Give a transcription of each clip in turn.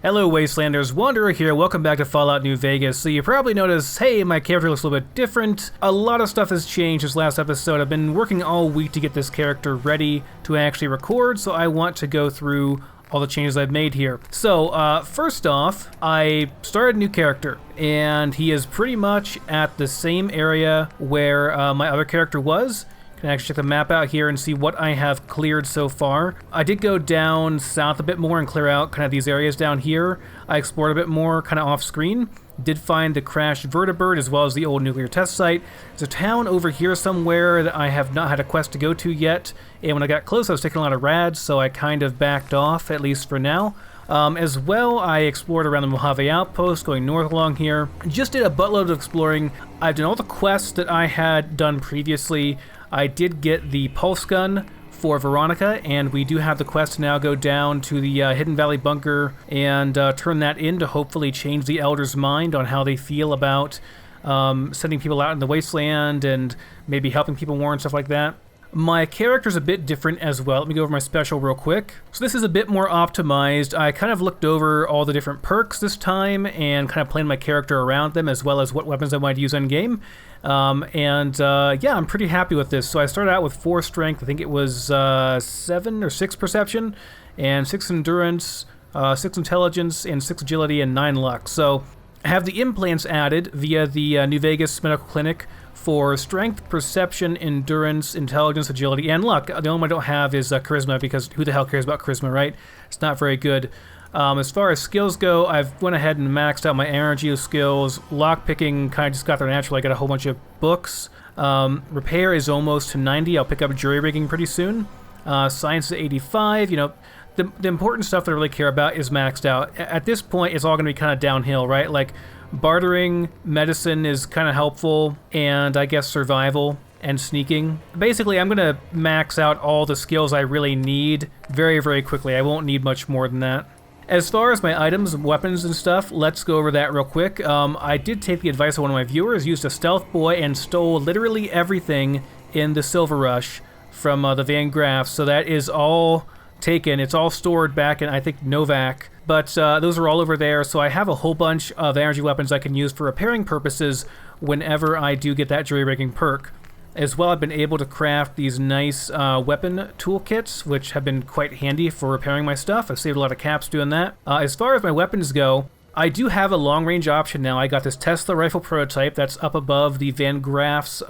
Hello Wastelanders, Wanderer here, welcome back to Fallout New Vegas. So you probably noticed, hey, my character looks a little bit different. A lot of stuff has changed this last episode. I've been working all week to get this character ready to actually record, so I want to go through all the changes I've made here. So, first off, I started a new character, and he is pretty much at the same area where my other character was. Can actually check the map out here and see what I have cleared so far. I did go down south a bit more and clear out kind of these areas down here. I explored a bit more kind of off screen. Did find the crashed vertibird as well as the old nuclear test site. There's a town over here somewhere that I have not had a quest to go to yet. And when I got close, I was taking a lot of rads, so I kind of backed off, at least for now. As well, I explored around the Mojave Outpost, going north along here. Just did a buttload of exploring. I've done all the quests that I had done previously. I did get the pulse gun for Veronica, and we do have the quest to now go down to the Hidden Valley bunker and turn that in to hopefully change the Elder's mind on how they feel about sending people out in the wasteland and maybe helping people more and stuff like that. My character's a bit different as well. Let me go over my special real quick. So this is a bit more optimized. I kind of looked over all the different perks this time and kind of planned my character around them as well as what weapons I might use in game. Yeah, I'm pretty happy with this. So I started out with 4 strength. I think it was 7 or 6 perception and 6 endurance, 6 intelligence, and 6 agility, and 9 luck. So I have the implants added via the New Vegas Medical Clinic for strength, perception, endurance, intelligence, agility, and luck. The only one I don't have is charisma, because who the hell cares about charisma, right? It's not very good. As far as skills go, I've went ahead and maxed out my energy skills. Lockpicking kind of just got there naturally. I got a whole bunch of books. Repair is almost to 90. I'll pick up jury rigging pretty soon. Science is 85. You know, the important stuff that I really care about is maxed out. At this point, it's all going to be kind of downhill, right? Like, bartering, medicine is kind of helpful, and I guess survival and sneaking. Basically, I'm going to max out all the skills I really need very, very quickly. I won't need much more than that. As far as my items, weapons, and stuff, let's go over that real quick. I did take the advice of one of my viewers, used a stealth boy, and stole literally everything in the Silver Rush from the Van Graff, so that is all taken. It's all stored back in, I think, Novak. But those are all over there, so I have a whole bunch of energy weapons I can use for repairing purposes whenever I do get that jury-rigging perk. As well, I've been able to craft these nice weapon toolkits, which have been quite handy for repairing my stuff. I've saved a lot of caps doing that. As far as my weapons go, I do have a long-range option now. I got this Tesla rifle prototype that's up above the Van Graff's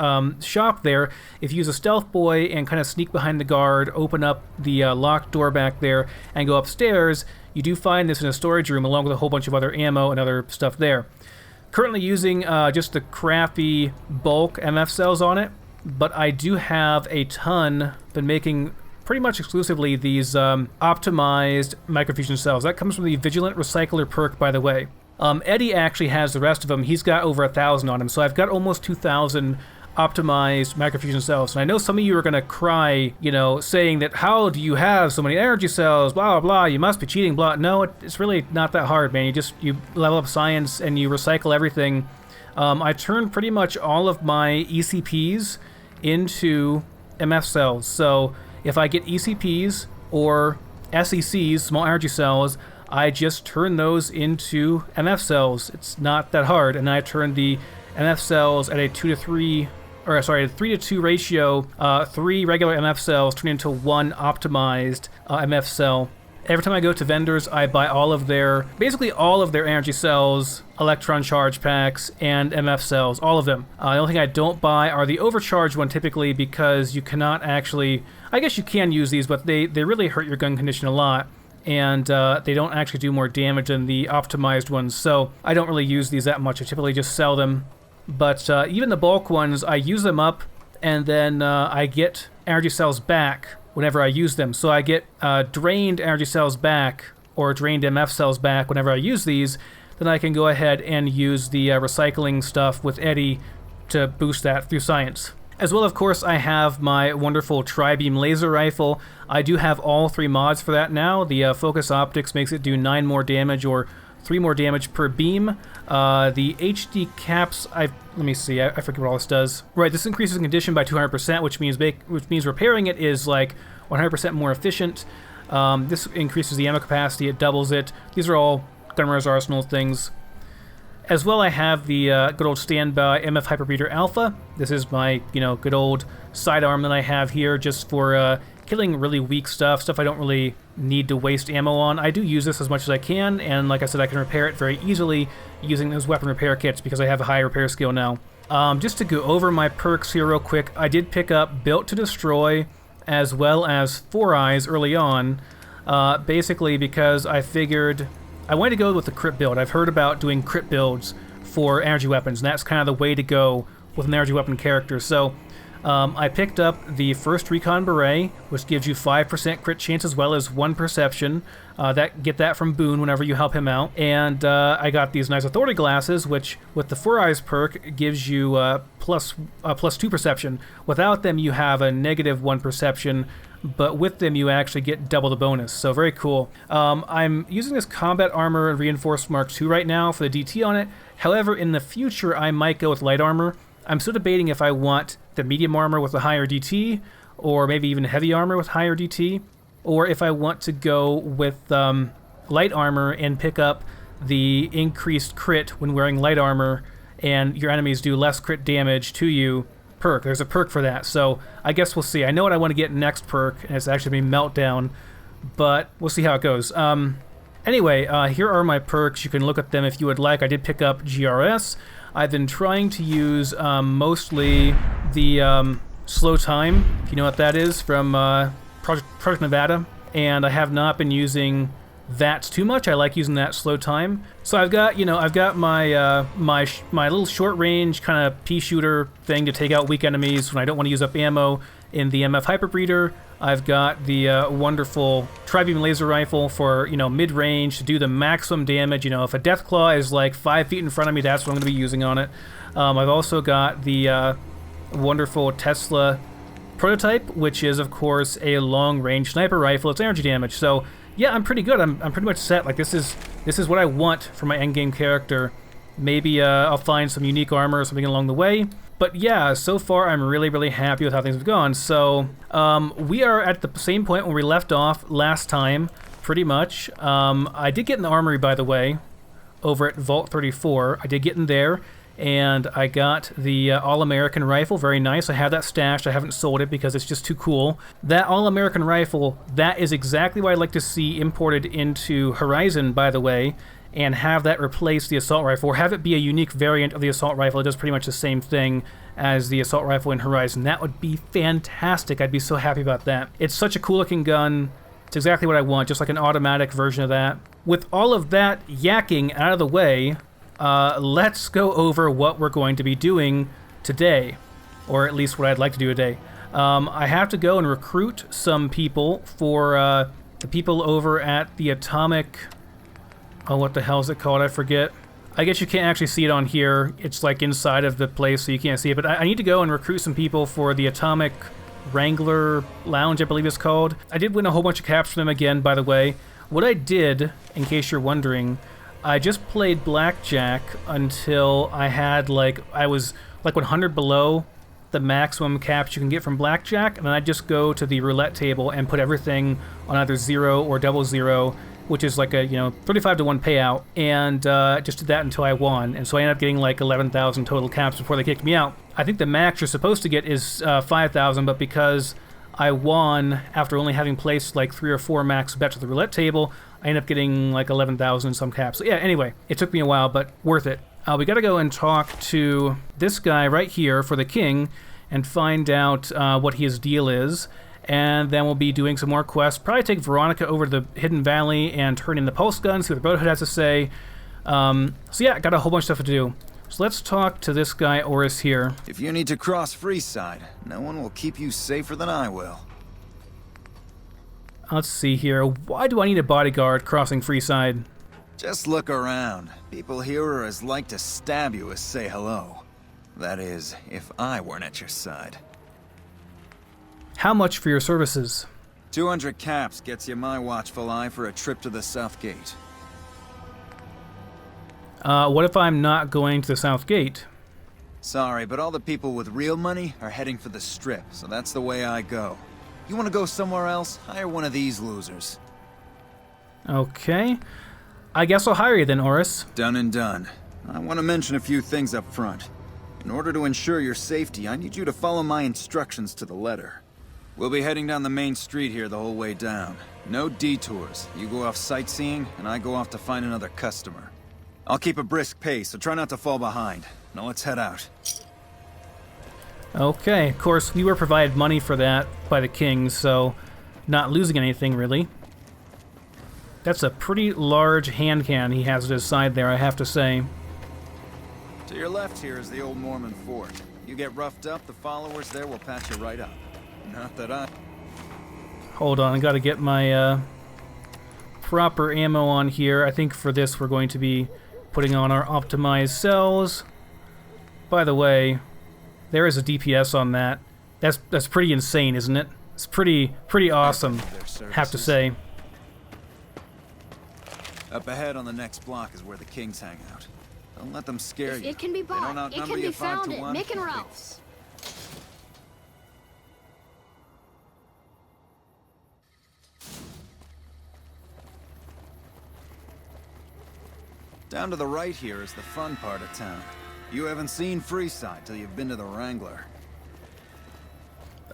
shop there. If you use a stealth boy and kind of sneak behind the guard, open up the locked door back there, and go upstairs, you do find this in a storage room along with a whole bunch of other ammo and other stuff there. Currently using just the crappy bulk MF cells on it, but I do have a ton, been making pretty much exclusively these optimized microfusion cells. That comes from the Vigilant Recycler perk, by the way. Eddie actually has the rest of them. He's got over 1,000 on him, so I've got almost 2,000 optimized microfusion cells. And I know some of you are going to cry, you know, saying that, how do you have so many energy cells, blah, blah, blah, you must be cheating, blah. No, it's really not that hard, man. You level up science and you recycle everything. I turned pretty much all of my ECPs into MF cells. So if I get ECPs or SECs, small energy cells, I just turn those into MF cells. It's not that hard. And I turn the MF cells at a 3 to 2 ratio. 3 regular MF cells turn into 1 optimized MF cell. Every time I go to vendors, I buy basically all of their energy cells, electron charge packs, and MF cells, all of them. The only thing I don't buy are the overcharged one typically, because you cannot actually, I guess you can use these, but they really hurt your gun condition a lot, and they don't actually do more damage than the optimized ones, so I don't really use these that much. I typically just sell them. But even the bulk ones, I use them up, and then I get energy cells back whenever I use them. So I get drained energy cells back, or drained MF cells back whenever I use these. Then I can go ahead and use the recycling stuff with Eddie to boost that through science. As well, of course, I have my wonderful tri-beam laser rifle. I do have all 3 mods for that now. The focus optics makes it do 9 more damage, or 3 more damage per beam. The HD caps, let me see, I forget what all this does. Right, this increases condition by 200%, which means repairing it is like 100% more efficient. This increases the ammo capacity, it doubles it. These are all Gunrunner's Arsenal things. As well, I have the good old standby MF Hyperbreeder Alpha. This is my, good old sidearm that I have here just for killing really weak stuff I don't really need to waste ammo on. I do use this as much as I can, and like I said, I can repair it very easily using those weapon repair kits because I have a high repair skill now. Just to go over my perks here real quick, I did pick up Built to Destroy as well as Four Eyes early on, basically because I figured I wanted to go with the crit build. I've heard about doing crit builds for energy weapons, and that's kind of the way to go with an energy weapon character. So I picked up the first Recon Beret, which gives you 5% crit chance as well as 1 perception. Get that from Boone whenever you help him out. And I got these nice Authority Glasses, which with the Four Eyes perk gives you plus 2 perception. Without them, you have a negative 1 perception, but with them you actually get double the bonus, so very cool. I'm using this Combat Armor and Reinforced Mark II right now for the DT on it. However, in the future I might go with Light Armor. I'm still debating if I want the Medium Armor with a higher DT, or maybe even Heavy Armor with higher DT, or if I want to go with Light Armor and pick up the increased crit when wearing Light Armor and your enemies do less crit damage to you perk. There's a perk for that, so I guess we'll see. I know what I want to get next perk, and it's actually going to be Meltdown, but we'll see how it goes. Anyway, here are my perks. You can look at them if you would like. I did pick up GRS. I've been trying to use mostly the Slow Time, if you know what that is, from Project Nevada, and I have not been using that too much. I like using that Slow Time. So I've got my my little short range kind of pea shooter thing to take out weak enemies when I don't want to use up ammo in the MF Hyperbreeder. I've got the wonderful Tri-Beam Laser Rifle for mid-range to do the maximum damage. If a Deathclaw is like 5 feet in front of me, that's what I'm going to be using on it. I've also got the wonderful Tesla Prototype, which is of course a long-range sniper rifle. It's energy damage, so yeah, I'm pretty good. I'm pretty much set. Like this is what I want for my endgame character. Maybe I'll find some unique armor or something along the way. But yeah, so far I'm really, really happy with how things have gone. So we are at the same point where we left off last time, pretty much. I did get in the armory, by the way, over at Vault 34. I did get in there, and I got the All-American rifle. Very nice. I have that stashed. I haven't sold it because it's just too cool. That All-American rifle, that is exactly what I'd like to see imported into Horizon, by the way, and have that replace the assault rifle, or have it be a unique variant of the assault rifle. It does pretty much the same thing as the assault rifle in Horizon. That would be fantastic. I'd be so happy about that. It's such a cool looking gun. It's exactly what I want, just like an automatic version of that. With all of that yakking out of the way, let's go over what we're going to be doing today, or at least what I'd like to do today. I have to go and recruit some people for the people over at the Atomic... Oh, what the hell is it called? I forget. I guess you can't actually see it on here. It's like inside of the place, so you can't see it. But I need to go and recruit some people for the Atomic Wrangler Lounge, I believe it's called. I did win a whole bunch of caps for them again, by the way. What I did, in case you're wondering, I just played blackjack until I was like 100 below the maximum caps you can get from blackjack, and then I just go to the roulette table and put everything on either 0 or double 0, which is like a 35 to 1 payout, and just did that until I won. And so I ended up getting like 11,000 total caps before they kicked me out. I think the max you're supposed to get is 5,000, but because I won after only having placed like 3 or 4 max bets at the roulette table, I ended up getting like 11,000 some caps. So yeah, anyway, it took me a while, but worth it. We gotta go and talk to this guy right here for the king and find out what his deal is. And then we'll be doing some more quests. Probably take Veronica over to the Hidden Valley and turn in the pulse gun, see what the Brotherhood has to say. So yeah, got a whole bunch of stuff to do. So let's talk to this guy, Oris, here. If you need to cross Freeside, no one will keep you safer than I will. Let's see here. Why do I need a bodyguard crossing Freeside? Just look around. People here are as like to stab you as say hello. That is, if I weren't at your side. How much for your services? 200 caps gets you my watchful eye for a trip to the South Gate. What if I'm not going to the South Gate? Sorry, but all the people with real money are heading for the Strip, so that's the way I go. You want to go somewhere else? Hire one of these losers. Okay. I guess I'll hire you then, Oris. Done and done. I want to mention a few things up front. In order to ensure your safety, I need you to follow my instructions to the letter. We'll be heading down the main street here the whole way down. No detours. You go off sightseeing, and I go off to find another customer. I'll keep a brisk pace, so try not to fall behind. Now let's head out. Okay, of course, we were provided money for that by the king, so not losing anything, really. That's a pretty large hand cannon he has at his side there, I have to say. To your left here is the old Mormon fort. You get roughed up, the followers there will patch you right up. Not that I... Hold on, I gotta get my proper ammo on here. I think for this we're going to be putting on our optimized cells. By the way, there is a DPS on that. That's pretty insane, isn't it? It's pretty awesome, have to say. Up ahead on the next block is where the kings hang out. Don't let them scare you. It can be bought. It can be found at Mick and Ralph's. Down to the right here is the fun part of town. You haven't seen Freeside till you've been to the Wrangler.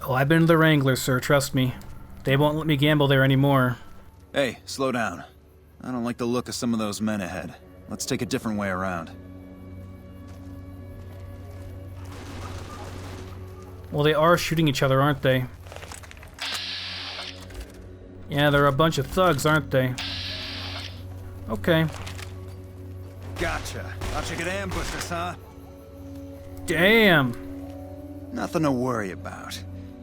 Oh, I've been to the Wrangler, sir, trust me. They won't let me gamble there anymore. Hey, slow down. I don't like the look of some of those men ahead. Let's take a different way around. Well, they are shooting each other, aren't they? Yeah, they're a bunch of thugs, aren't they? Okay. Gotcha. Thought you could ambush us, huh? Damn! Nothing to worry about.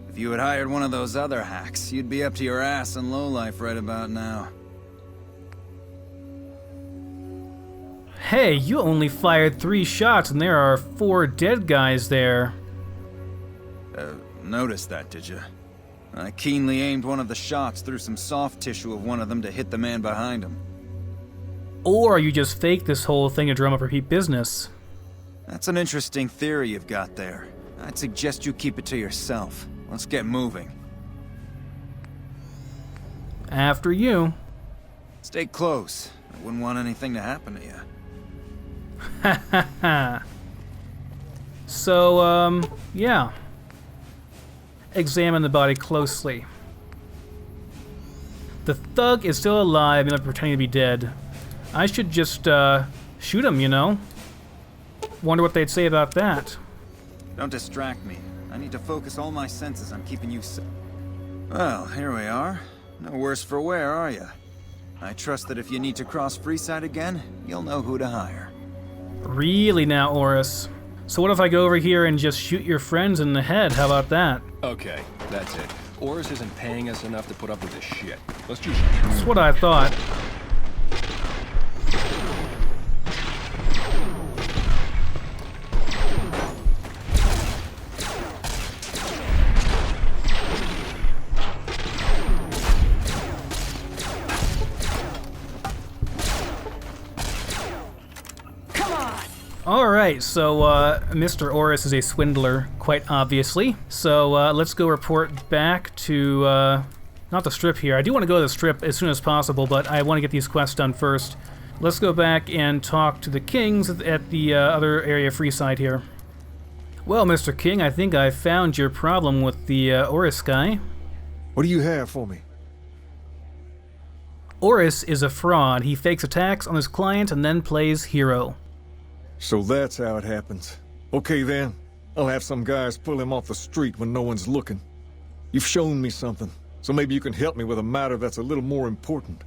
If you had hired one of those other hacks, you'd be up to your ass in lowlife right about now. Hey, you only fired 3 shots and there are 4 dead guys there. Noticed that, did you? I keenly aimed one of the shots through some soft tissue of one of them to hit the man behind him. Or you just faked this whole thing to drum up repeat business. That's an interesting theory you've got there. I'd suggest you keep it to yourself. Let's get moving. After you. Stay close. I wouldn't want anything to happen to you. Ha ha ha. So, yeah. Examine the body closely. The thug is still alive and pretending to be dead. I should just, shoot him, you know? Wonder what they'd say about that. Don't distract me. I need to focus all my senses on keeping you safe. Well, here we are. No worse for wear, are you? I trust that if you need to cross Freeside again, you'll know who to hire. Really now, Oris? So what if I go over here and just shoot your friends in the head? How about that? Okay, that's it. Oris isn't paying us enough to put up with this shit. Let's just... That's what I thought. Alright, so Mr. Oris is a swindler, quite obviously. So let's go report back to, not the strip here. I do want to go to the strip as soon as possible, but I want to get these quests done first. Let's go back and talk to the kings at the other area of Freeside here. Well, Mr. King, I think I found your problem with the Oris guy. What do you have for me? Oris is a fraud. He fakes attacks on his client and then plays hero. So that's how it happens. Okay then, I'll have some guys pull him off the street when no one's looking. You've shown me something, so maybe you can help me with a matter that's a little more important.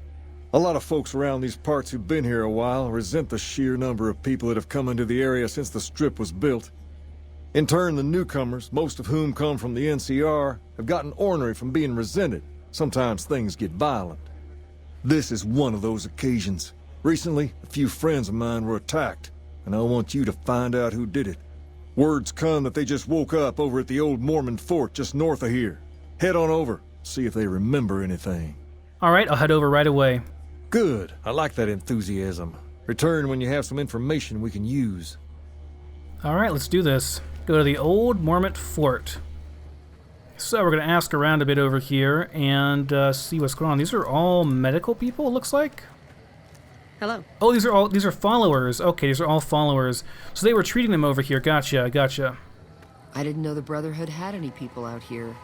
A lot of folks around these parts who've been here a while resent the sheer number of people that have come into the area since the strip was built. In turn, the newcomers, most of whom come from the NCR, have gotten ornery from being resented. Sometimes things get violent. This is one of those occasions. Recently, a few friends of mine were attacked, and I want you to find out who did it. Word's come that they just woke up over at the old Mormon fort just north of here. Head on over, see if they remember anything. Alright, I'll head over right away. Good. I like that enthusiasm. Return when you have some information we can use. Alright, let's do this. Go to the old Mormon fort. So we're going to ask around a bit over here and see what's going on. These are all medical people, it looks like? Hello. Oh, these are followers. Okay, these are all followers. So they were treating them over here. Gotcha. I didn't know the Brotherhood had any people out here.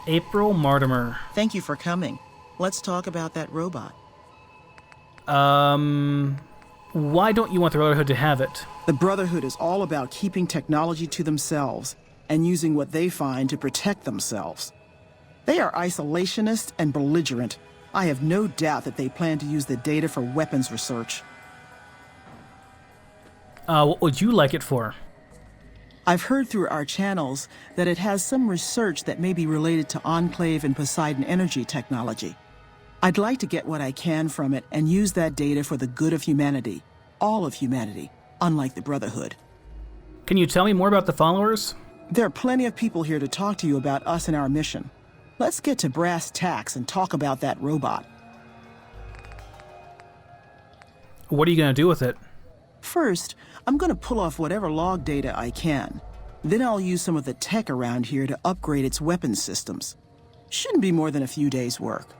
April Mortimer. Thank you for coming. Let's talk about that robot. Why don't you want the Brotherhood to have it? The Brotherhood is all about keeping technology to themselves and using what they find to protect themselves. They are isolationist and belligerent. I have no doubt that they plan to use the data for weapons research. What would you like it for? I've heard through our channels that it has some research that may be related to Enclave and Poseidon energy technology. I'd like to get what I can from it and use that data for the good of humanity. All of humanity, unlike the Brotherhood. Can you tell me more about the followers? There are plenty of people here to talk to you about us and our mission. Let's get to brass tacks and talk about that robot. What are you going to do with it? First, I'm going to pull off whatever log data I can. Then I'll use some of the tech around here to upgrade its weapons systems. Shouldn't be more than a few days' work.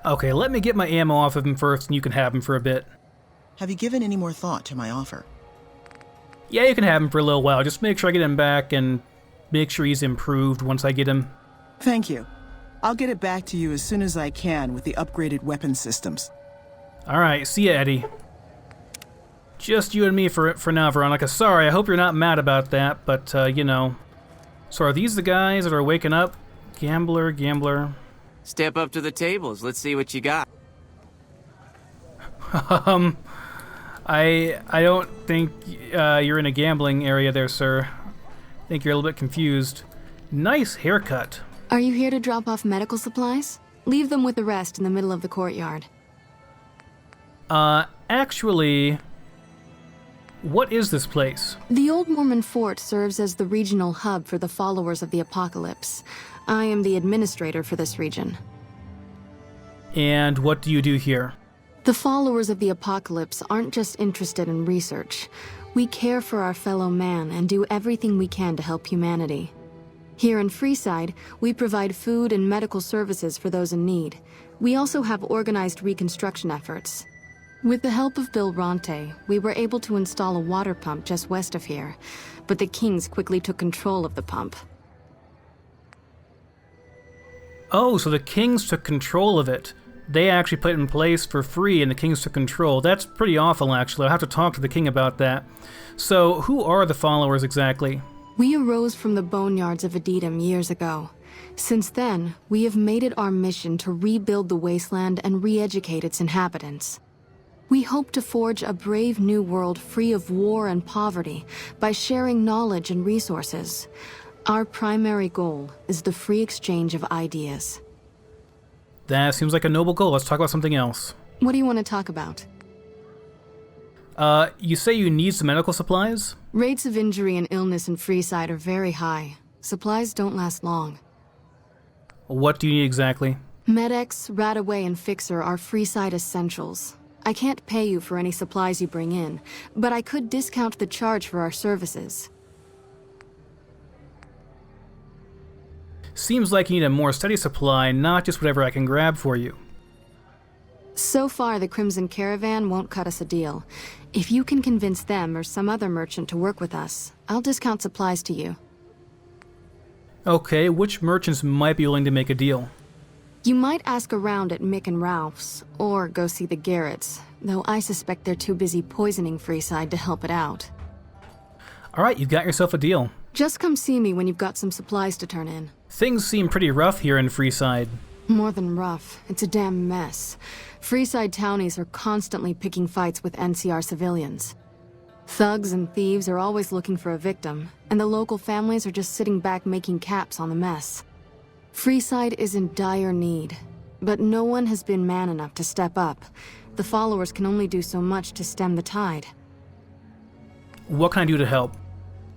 Okay, let me get my ammo off of him first and you can have him for a bit. Have you given any more thought to my offer? Yeah, you can have him for a little while. Just make sure I get him back and make sure he's improved once I get him. Thank you. I'll get it back to you as soon as I can with the upgraded weapon systems. Alright, see ya, Eddie. Just you and me for now, Veronica. Sorry, I hope you're not mad about that, but, you know. So are these the guys that are waking up? Gambler. Step up to the tables. Let's see what you got. I don't think you're in a gambling area there, sir. I think you're a little bit confused. Nice haircut. Are you here to drop off medical supplies? Leave them with the rest in the middle of the courtyard. Actually, what is this place? The Old Mormon Fort serves as the regional hub for the followers of the Apocalypse. I am the administrator for this region. And what do you do here? The followers of the Apocalypse aren't just interested in research. We care for our fellow man and do everything we can to help humanity. Here in Freeside, we provide food and medical services for those in need. We also have organized reconstruction efforts. With the help of Bill Ronte, we were able to install a water pump just west of here, but the Kings quickly took control of the pump. Oh, so the Kings took control of it. They actually put it in place for free and the Kings took control. That's pretty awful, actually. I'll have to talk to the King about that. So, who are the followers exactly? We arose from the boneyards of Edidum years ago. Since then, we have made it our mission to rebuild the wasteland and re-educate its inhabitants. We hope to forge a brave new world free of war and poverty by sharing knowledge and resources. Our primary goal is the free exchange of ideas. That seems like a noble goal. Let's talk about something else. What do you want to talk about? You say you need some medical supplies? Rates of injury and illness in Freeside are very high. Supplies don't last long. What do you need exactly? Med-X, Radaway, and Fixer are Freeside essentials. I can't pay you for any supplies you bring in, but I could discount the charge for our services. Seems like you need a more steady supply, not just whatever I can grab for you. So far, the Crimson Caravan won't cut us a deal. If you can convince them or some other merchant to work with us, I'll discount supplies to you. Okay, which merchants might be willing to make a deal? You might ask around at Mick and Ralph's, or go see the Garretts, though I suspect they're too busy poisoning Freeside to help it out. Alright, you've got yourself a deal. Just come see me when you've got some supplies to turn in. Things seem pretty rough here in Freeside. More than rough, it's a damn mess. Freeside townies are constantly picking fights with NCR civilians. Thugs and thieves are always looking for a victim, and the local families are just sitting back making caps on the mess. Freeside is in dire need, but no one has been man enough to step up. The followers can only do so much to stem the tide. What can I do to help?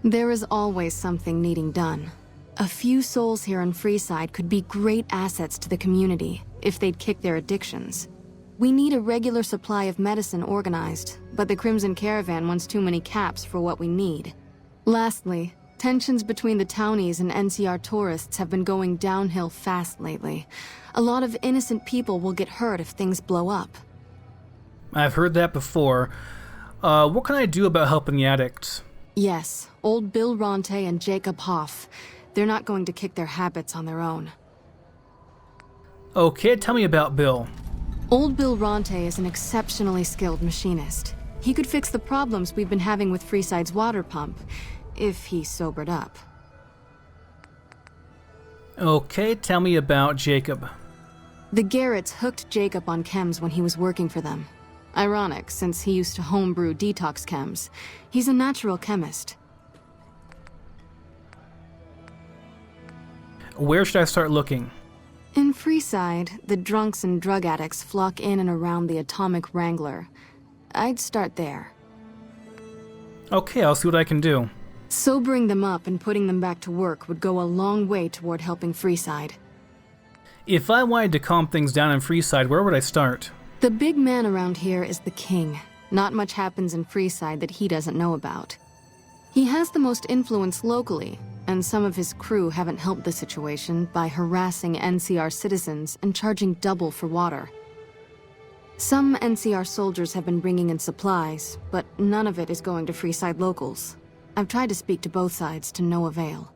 There is always something needing done. A few souls here in Freeside could be great assets to the community if they'd kick their addictions. We need a regular supply of medicine organized, but the Crimson Caravan wants too many caps for what we need. Lastly, tensions between the townies and NCR tourists have been going downhill fast lately. A lot of innocent people will get hurt if things blow up. I've heard that before. What can I do about helping the addicts? Yes, old Bill Ronte and Jacob Hoff. They're not going to kick their habits on their own. Okay, tell me about Bill. Old Bill Ronte is an exceptionally skilled machinist. He could fix the problems we've been having with Freeside's water pump, if he sobered up. Okay, tell me about Jacob. The Garretts hooked Jacob on chems when he was working for them. Ironic, since he used to homebrew detox chems. He's a natural chemist. Where should I start looking? In Freeside, the drunks and drug addicts flock in and around the Atomic Wrangler. I'd start there. Okay, I'll see what I can do. Sobering them up and putting them back to work would go a long way toward helping Freeside. If I wanted to calm things down in Freeside, where would I start? The big man around here is the king. Not much happens in Freeside that he doesn't know about. He has the most influence locally, and some of his crew haven't helped the situation by harassing NCR citizens and charging double for water. Some NCR soldiers have been bringing in supplies, but none of it is going to Freeside locals. I've tried to speak to both sides to no avail.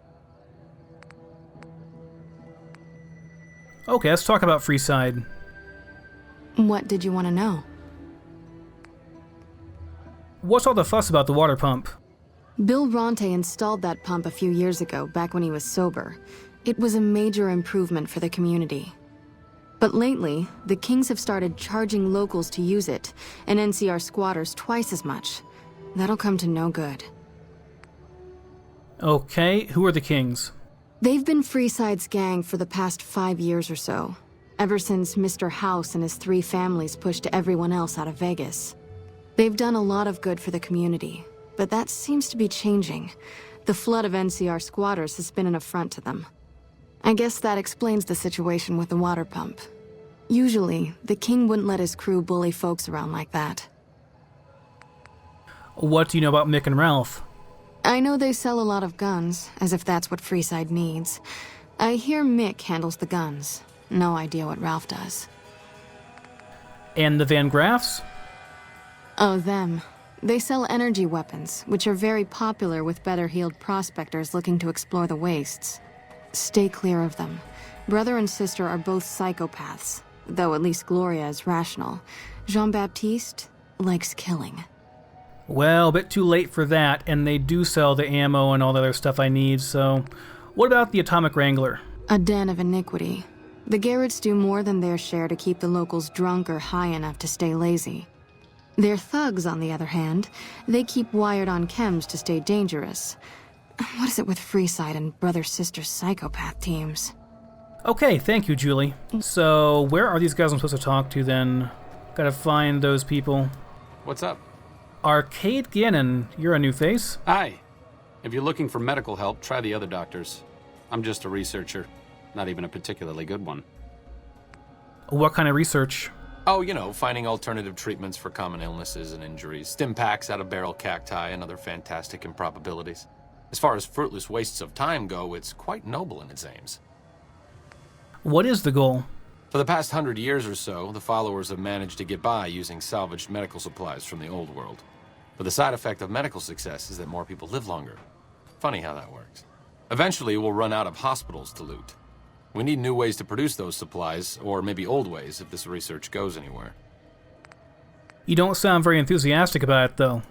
Okay, let's talk about Freeside. What did you want to know? What's all the fuss about the water pump? Bill Ronte installed that pump a few years ago, back when he was sober. It was a major improvement for the community. But lately, the Kings have started charging locals to use it, and NCR squatters twice as much. That'll come to no good. Okay, who are the Kings? They've been Freeside's gang for the past 5 years or so, ever since Mr. House and his 3 families pushed everyone else out of Vegas. They've done a lot of good for the community, but that seems to be changing. The flood of NCR squatters has been an affront to them. I guess that explains the situation with the water pump. Usually, the king wouldn't let his crew bully folks around like that. What do you know about Mick and Ralph? I know they sell a lot of guns, as if that's what Freeside needs. I hear Mick handles the guns. No idea what Ralph does. And the Van Graffs? Oh, them. They sell energy weapons, which are very popular with better-heeled prospectors looking to explore the wastes. Stay clear of them. Brother and sister are both psychopaths, though at least Gloria is rational. Jean-Baptiste likes killing. Well, a bit too late for that, and they do sell the ammo and all the other stuff I need, so... What about the Atomic Wrangler? A den of iniquity. The Garretts do more than their share to keep the locals drunk or high enough to stay lazy. Their thugs, on the other hand, they keep wired on chems to stay dangerous. What is it with Freeside and brother-sister psychopath teams? Okay, thank you, Julie. So, where are these guys I'm supposed to talk to, then? Gotta find those people. What's up? Arcade Gannon, you're a new face. Hi. If you're looking for medical help, try the other doctors. I'm just a researcher. Not even a particularly good one. What kind of research? Oh, you know, finding alternative treatments for common illnesses and injuries. Stim packs out of barrel cacti and other fantastic improbabilities. As far as fruitless wastes of time go, it's quite noble in its aims. What is the goal? For the past 100 years or so, the followers have managed to get by using salvaged medical supplies from the old world. But the side effect of medical success is that more people live longer. Funny how that works. Eventually, we'll run out of hospitals to loot. We need new ways to produce those supplies, or maybe old ways if this research goes anywhere. You don't sound very enthusiastic about it, though.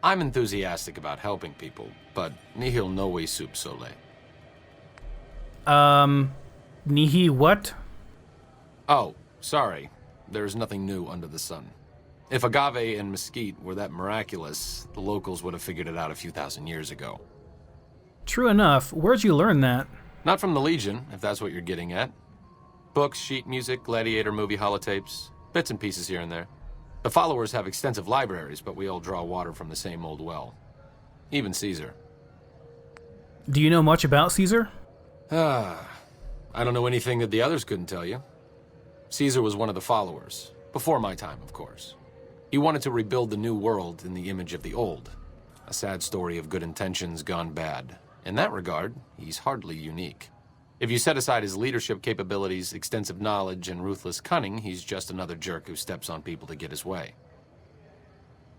I'm enthusiastic about helping people, but nihil novi sub sole. Nihi what? Oh, sorry. There's nothing new under the sun. If agave and mesquite were that miraculous, the locals would have figured it out a few thousand years ago. True enough. Where'd you learn that? Not from the Legion, if that's what you're getting at. Books, sheet music, gladiator movie holotapes, bits and pieces here and there. The followers have extensive libraries, but we all draw water from the same old well. Even Caesar. Do you know much about Caesar? I don't know anything that the others couldn't tell you. Caesar was one of the followers. Before my time, of course. He wanted to rebuild the new world in the image of the old. A sad story of good intentions gone bad. In that regard, he's hardly unique. If you set aside his leadership capabilities, extensive knowledge, and ruthless cunning, he's just another jerk who steps on people to get his way.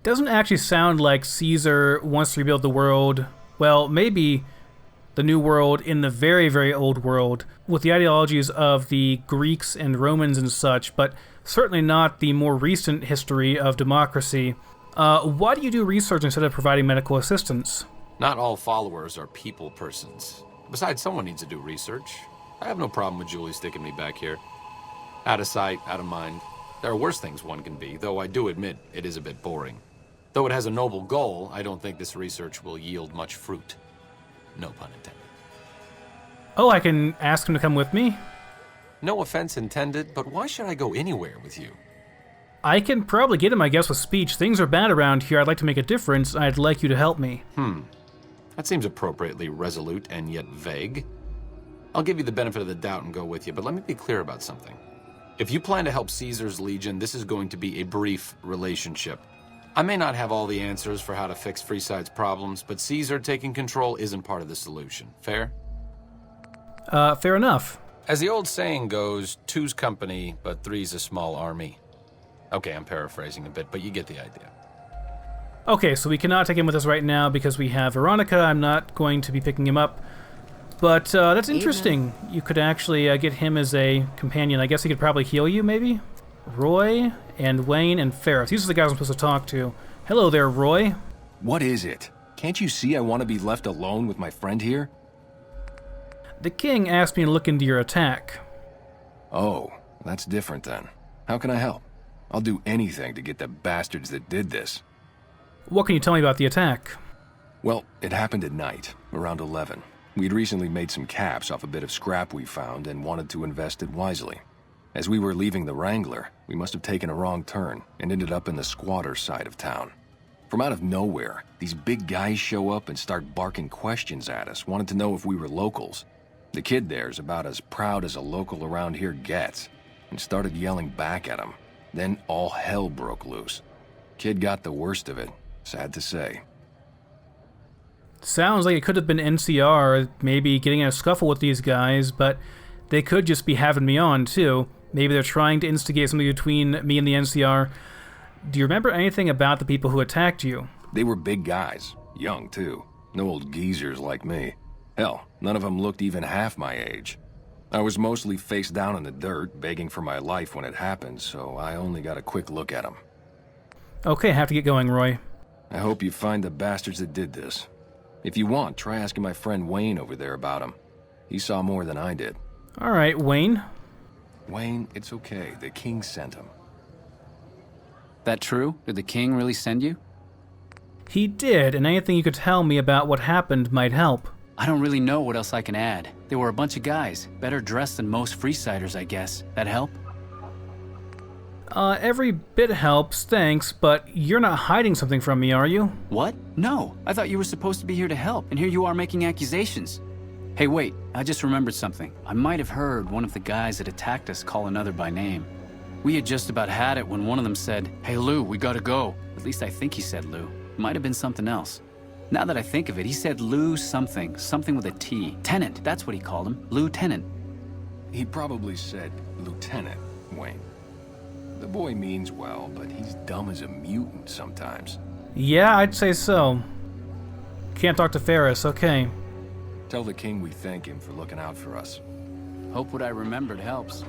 Doesn't actually sound like Caesar wants to rebuild the world. Well, maybe the new world in the very, very old world with the ideologies of the Greeks and Romans and such, but certainly not the more recent history of democracy. Why do you do research instead of providing medical assistance? Not all followers are people persons. Besides, someone needs to do research. I have no problem with Julie sticking me back here. Out of sight, out of mind. There are worse things one can be, though I do admit it is a bit boring. Though it has a noble goal, I don't think this research will yield much fruit. No pun intended. Oh, I can ask him to come with me? No offense intended, but why should I go anywhere with you? I can probably get him, I guess, with speech. Things are bad around here. I'd like to make a difference. I'd like you to help me. That seems appropriately resolute and yet vague. I'll give you the benefit of the doubt and go with you, but let me be clear about something. If you plan to help Caesar's Legion, this is going to be a brief relationship. I may not have all the answers for how to fix Freeside's problems, but Caesar taking control isn't part of the solution. Fair? Fair enough. As the old saying goes, two's company, but three's a small army. Okay, I'm paraphrasing a bit, but you get the idea. Okay, so we cannot take him with us right now because we have Veronica. I'm not going to be picking him up. But that's interesting. You could actually get him as a companion. I guess he could probably heal you, maybe? Roy and Wayne and Ferris. These are the guys I'm supposed to talk to. Hello there, Roy. What is it? Can't you see I want to be left alone with my friend here? The king asked me to look into your attack. Oh, that's different then. How can I help? I'll do anything to get the bastards that did this. What can you tell me about the attack? Well, it happened at night, around 11. We'd recently made some caps off a bit of scrap we found and wanted to invest it wisely. As we were leaving the Wrangler, we must have taken a wrong turn and ended up in the squatter side of town. From out of nowhere, these big guys show up and start barking questions at us, wanted to know if we were locals. The kid there's about as proud as a local around here gets, and started yelling back at him. Then all hell broke loose. Kid got the worst of it, sad to say. Sounds like it could have been NCR, maybe getting in a scuffle with these guys, but they could just be having me on, too. Maybe they're trying to instigate something between me and the NCR. Do you remember anything about the people who attacked you? They were big guys, young too. No old geezers like me. Hell, none of them looked even half my age. I was mostly face down in the dirt, begging for my life when it happened, so I only got a quick look at them. Okay, I have to get going, Roy. I hope you find the bastards that did this. If you want, try asking my friend Wayne over there about him. He saw more than I did. All right, Wayne. Wayne, it's okay. The king sent him. That true? Did the king really send you? He did, and anything you could tell me about what happened might help. I don't really know what else I can add. They were a bunch of guys, better dressed than most Freesiders, I guess. That help? Every bit helps, thanks, but you're not hiding something from me, are you? What? No, I thought you were supposed to be here to help, and here you are making accusations. Hey, wait, I just remembered something. I might have heard one of the guys that attacked us call another by name. We had just about had it when one of them said, "Hey Lou, we gotta go." At least I think he said Lou. Might have been something else. Now that I think of it, he said Lou something with a T. Tenant, that's what he called him, Lieutenant. He probably said Lieutenant, Wayne. The boy means well, but he's dumb as a mutant sometimes. Yeah, I'd say so. Can't talk to Ferris, okay. Tell the king we thank him for looking out for us. Hope what I remembered helps.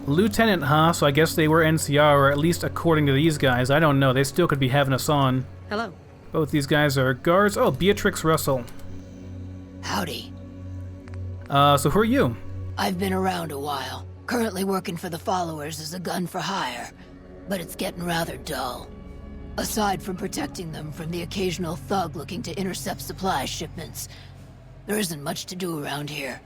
Lieutenant, huh? So I guess they were NCR, or at least according to these guys. I don't know. They still could be having us on. Hello. Both these guys are guards. Oh, Beatrix Russell. Howdy. So who are you? I've been around a while. Currently working for the followers as a gun for hire, but it's getting rather dull. Aside from protecting them from the occasional thug looking to intercept supply shipments, there isn't much to do around here.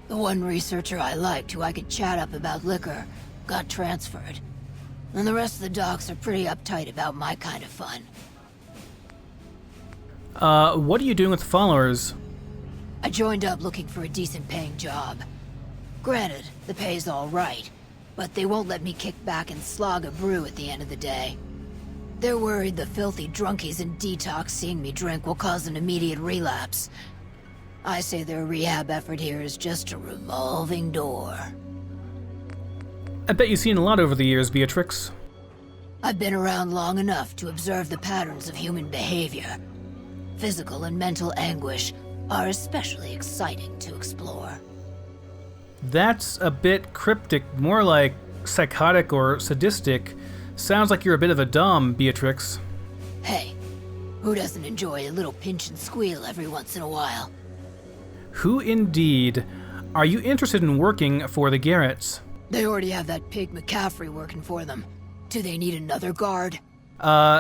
The one researcher I liked, who I could chat up about liquor, got transferred. And the rest of the docs are pretty uptight about my kind of fun. What are you doing with the followers? I joined up looking for a decent paying job. Granted, the pay's all right, but they won't let me kick back and slog a brew at the end of the day. They're worried the filthy drunkies in detox seeing me drink will cause an immediate relapse. I say their rehab effort here is just a revolving door. I bet you've seen a lot over the years, Beatrix. I've been around long enough to observe the patterns of human behavior. Physical and mental anguish are especially exciting to explore. That's a bit cryptic, more like psychotic or sadistic. Sounds like you're a bit of a dom, Beatrix. Hey, who doesn't enjoy a little pinch and squeal every once in a while? Who indeed? Are you interested in working for the Garretts? They already have that pig McCaffrey working for them. Do they need another guard?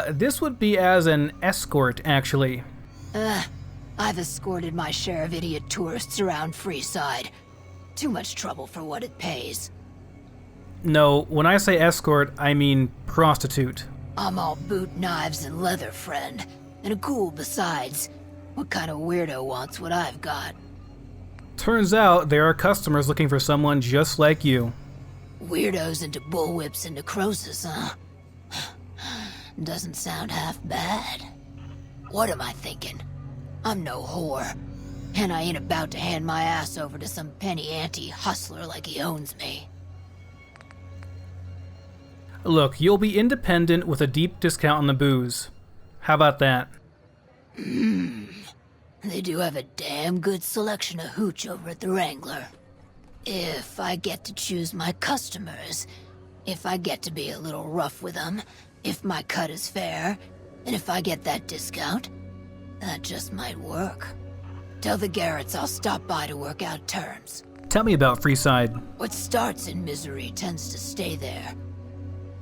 This would be as an escort, actually. I've escorted my share of idiot tourists around Freeside. Too much trouble for what it pays. No, when I say escort, I mean prostitute. I'm all boot, knives, and leather, friend. And a ghoul besides. What kind of weirdo wants what I've got? Turns out there are customers looking for someone just like you. Weirdos into bullwhips and necrosis, huh? Doesn't sound half bad. What am I thinking? I'm no whore. And I ain't about to hand my ass over to some penny-ante hustler like he owns me. Look, you'll be independent with a deep discount on the booze. How about that? They do have a damn good selection of hooch over at the Wrangler. If I get to choose my customers, if I get to be a little rough with them, if my cut is fair, and if I get that discount, that just might work. Tell the Garretts I'll stop by to work out terms. Tell me about Freeside. What starts in misery tends to stay there.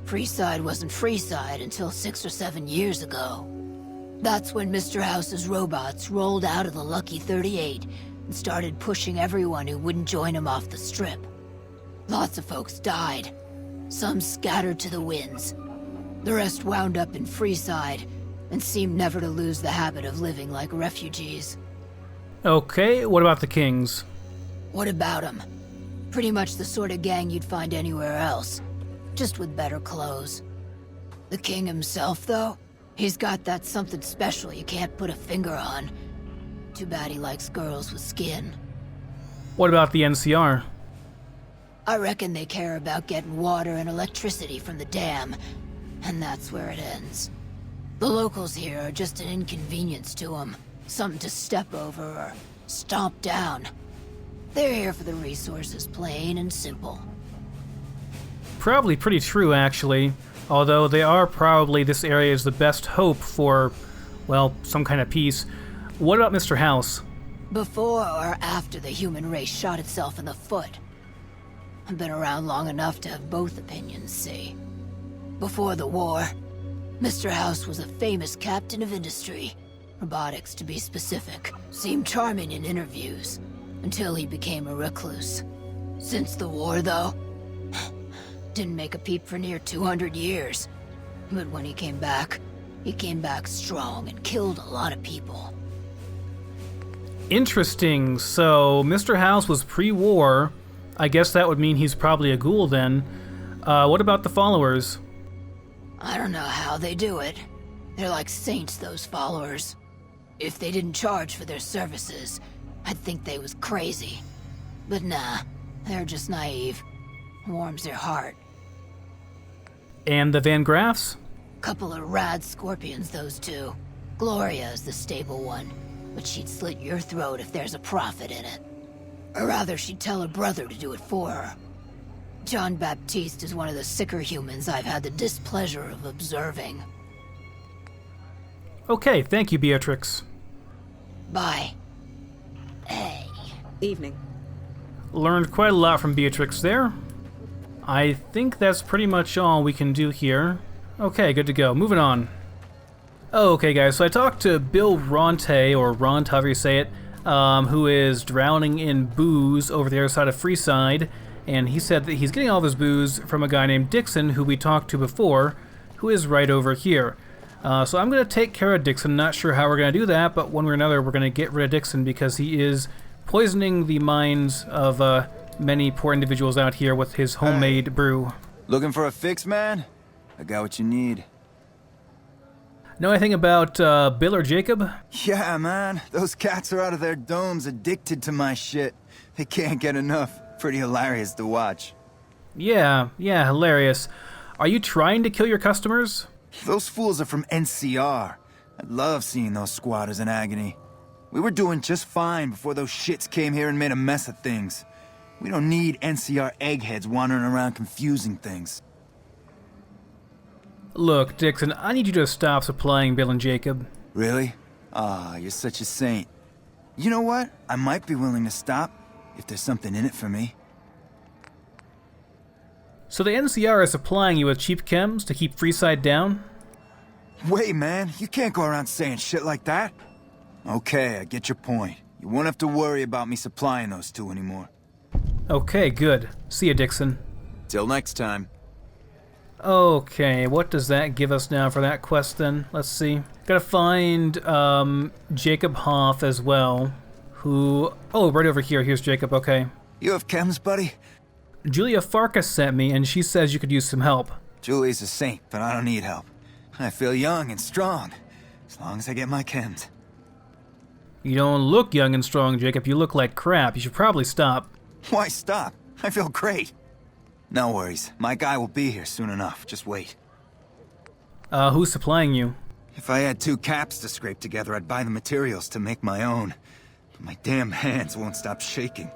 Freeside wasn't Freeside until 6 or 7 years ago. That's when Mr. House's robots rolled out of the Lucky 38 and started pushing everyone who wouldn't join him off the strip. Lots of folks died. Some scattered to the winds. The rest wound up in Freeside and seemed never to lose the habit of living like refugees. Okay, what about the Kings? What about them? Pretty much the sort of gang you'd find anywhere else, just with better clothes. The king himself, though, he's got that something special you can't put a finger on. Too bad he likes girls with skin. What about the NCR? I reckon they care about getting water and electricity from the dam, and that's where it ends. The locals here are just an inconvenience to them, something to step over or stomp down. They're here for the resources, plain and simple. Probably pretty true, actually. Although they are probably this area's the best hope for, well, some kind of peace. What about Mr. House? Before or after the human race shot itself in the foot? I've been around long enough to have both opinions, see. Before the war, Mr. House was a famous captain of industry. Robotics, to be specific. Seemed charming in interviews, until he became a recluse. Since the war, though, didn't make a peep for near 200 years. But when he came back strong and killed a lot of people. Interesting. So, Mr. House was pre-war. I guess that would mean he's probably a ghoul then. What about the followers? I don't know how they do it. They're like saints, those followers. If they didn't charge for their services, I'd think they was crazy. But nah, they're just naive. Warms their heart. And the Van Graffs? Couple of rad scorpions, those two. Gloria is the stable one, but she'd slit your throat if there's a profit in it. Or rather, she'd tell her brother to do it for her. John Baptiste is one of the sicker humans I've had the displeasure of observing. Okay, thank you, Beatrix. Bye. Hey. Evening. Learned quite a lot from Beatrix there. I think that's pretty much all we can do here. Okay, good to go. Moving on. Okay, guys, so I talked to Bill Ronte, or Ront, however you say it, who is drowning in booze over the other side of Freeside, and he said that he's getting all this booze from a guy named Dixon, who we talked to before, who is right over here. So I'm going to take care of Dixon. Not sure how we're going to do that, but one way or another, we're going to get rid of Dixon because he is poisoning the minds of many poor individuals out here with his homemade brew. Looking for a fix, man? I got what you need. Know anything about Bill or Jacob? Yeah, man. Those cats are out of their domes addicted to my shit. They can't get enough. Pretty hilarious to watch. Yeah, hilarious. Are you trying to kill your customers? Those fools are from NCR. I love seeing those squatters in agony. We were doing just fine before those shits came here and made a mess of things. We don't need NCR eggheads wandering around confusing things. Look, Dixon, I need you to stop supplying Bill and Jacob. Really? Ah, you're such a saint. You know what? I might be willing to stop if there's something in it for me. So the NCR is supplying you with cheap chems to keep Freeside down? Wait, man, you can't go around saying shit like that. Okay, I get your point. You won't have to worry about me supplying those two anymore. Okay, good. See ya, Dixon. Till next time. Okay, what does that give us now for that quest then? Let's see. Gotta find Jacob Hoff as well, who... Oh, right over here. Here's Jacob, okay. You have chems, buddy? Julia Farkas sent me, and she says you could use some help. Julie's a saint, but I don't need help. I feel young and strong, as long as I get my chems. You don't look young and strong, Jacob. You look like crap. You should probably stop. Why stop? I feel great. No worries. My guy will be here soon enough. Just wait. Who's supplying you? If I had 2 caps to scrape together, I'd buy the materials to make my own. But my damn hands won't stop shaking.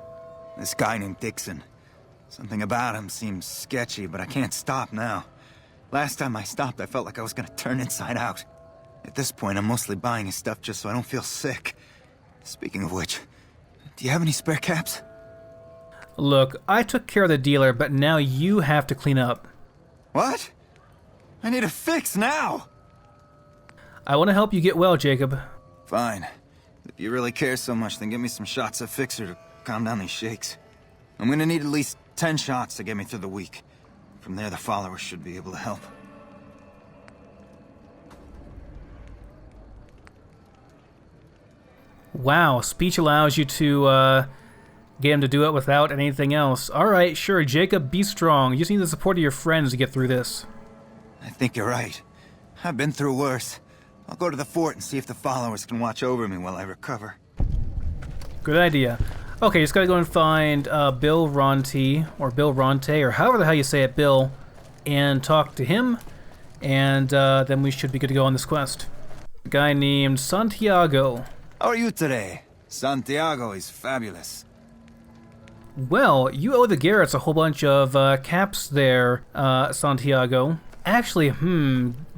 This guy named Dixon. Something about him seems sketchy, but I can't stop now. Last time I stopped, I felt like I was gonna turn inside out. At this point, I'm mostly buying his stuff just so I don't feel sick. Speaking of which, do you have any spare caps? Look, I took care of the dealer, but now you have to clean up. What? I need a fix now! I want to help you get well, Jacob. Fine. If you really care so much, then give me some shots of Fixer to calm down these shakes. I'm gonna need at least 10 shots to get me through the week. From there, the followers should be able to help. Wow, speech allows you to, get him to do it without anything else. Alright, sure, Jacob, be strong. You just need the support of your friends to get through this. I think you're right. I've been through worse. I'll go to the fort and see if the followers can watch over me while I recover. Good idea. Okay, just gotta go and find Bill Ronte, or Bill Ronte, or however the hell you say it, Bill, and talk to him, and then we should be good to go on this quest. A guy named Santiago. How are you today? Santiago is fabulous. Well, you owe the Garretts a whole bunch of caps there, Santiago. Actually,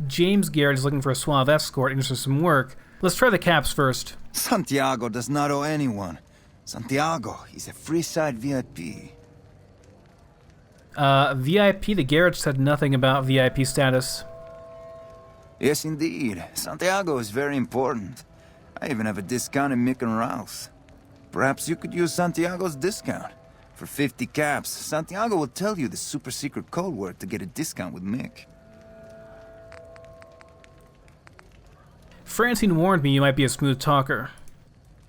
James Garrett is looking for a suave escort and for some work. Let's try the caps first. Santiago does not owe anyone. Santiago, he's a Freeside VIP. VIP? The Garretts said nothing about VIP status. Yes, indeed. Santiago is very important. I even have a discount in Mick and Rouse. Perhaps you could use Santiago's discount. For 50 caps, Santiago will tell you the super secret code word to get a discount with Mick. Francine warned me you might be a smooth talker.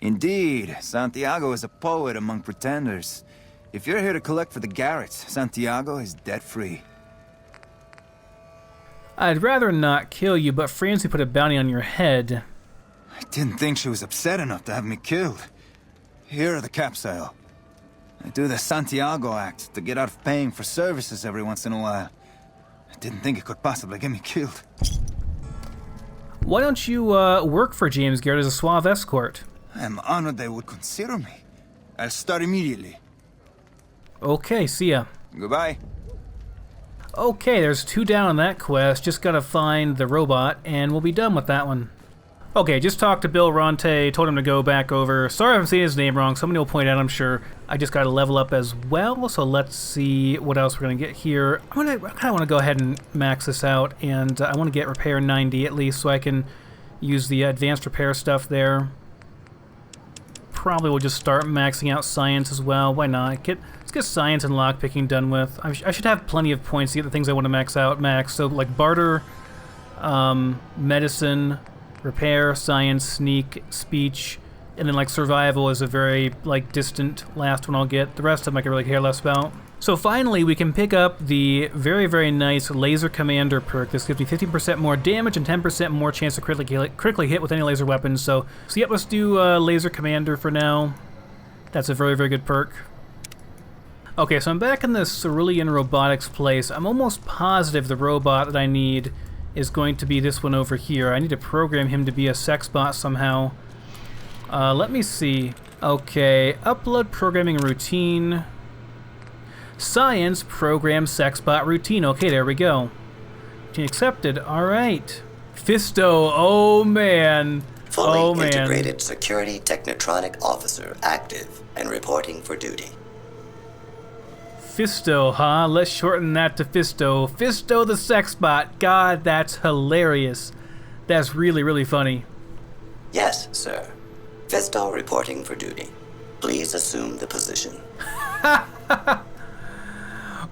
Indeed, Santiago is a poet among pretenders. If you're here to collect for the Garretts, Santiago is debt-free. I'd rather not kill you, but Francine put a bounty on your head. I didn't think she was upset enough to have me killed. Here are the caps, I do the Santiago act to get out of paying for services every once in a while. I didn't think it could possibly get me killed. Why don't you work for James Garrett as a suave escort? I'm honored they would consider me. I'll start immediately. Okay, see ya. Goodbye. Okay, there's 2 down on that quest. Just gotta find the robot, and we'll be done with that one. Okay, just talked to Bill Ronte, told him to go back over. Sorry if I'm saying his name wrong, somebody will point out, I'm sure. I just gotta level up as well, so let's see what else we're gonna get here. I kinda wanna go ahead and max this out, and I wanna get repair 90 at least, so I can use the advanced repair stuff there. Probably will just start maxing out science as well, why not? Let's get science and lockpicking done with. I should have plenty of points to get the things I want to max out, so like barter, medicine, repair, science, sneak, speech, and then like survival is a very like distant last one I'll get. The rest of them I can really care less about. So finally we can pick up the very, very nice Laser Commander perk. This gives me 15% more damage and 10% more chance to critically hit with any laser weapons. So yep, let's do Laser Commander for now. That's a very, very good perk. Okay, so I'm back in the Cerulean robotics place. I'm almost positive the robot that I need is going to be this one over here. I need to program him to be a sex bot somehow. Let me see. Okay, upload programming routine. Science program sex bot routine. Okay, there we go. Routine accepted. All right. Fisto. Oh man. Fully integrated security technotronic officer active and reporting for duty. Fisto, huh? Let's shorten that to Fisto. Fisto the sex bot. God, that's hilarious. That's really, really funny. Yes, sir. Fisto reporting for duty. Please assume the position.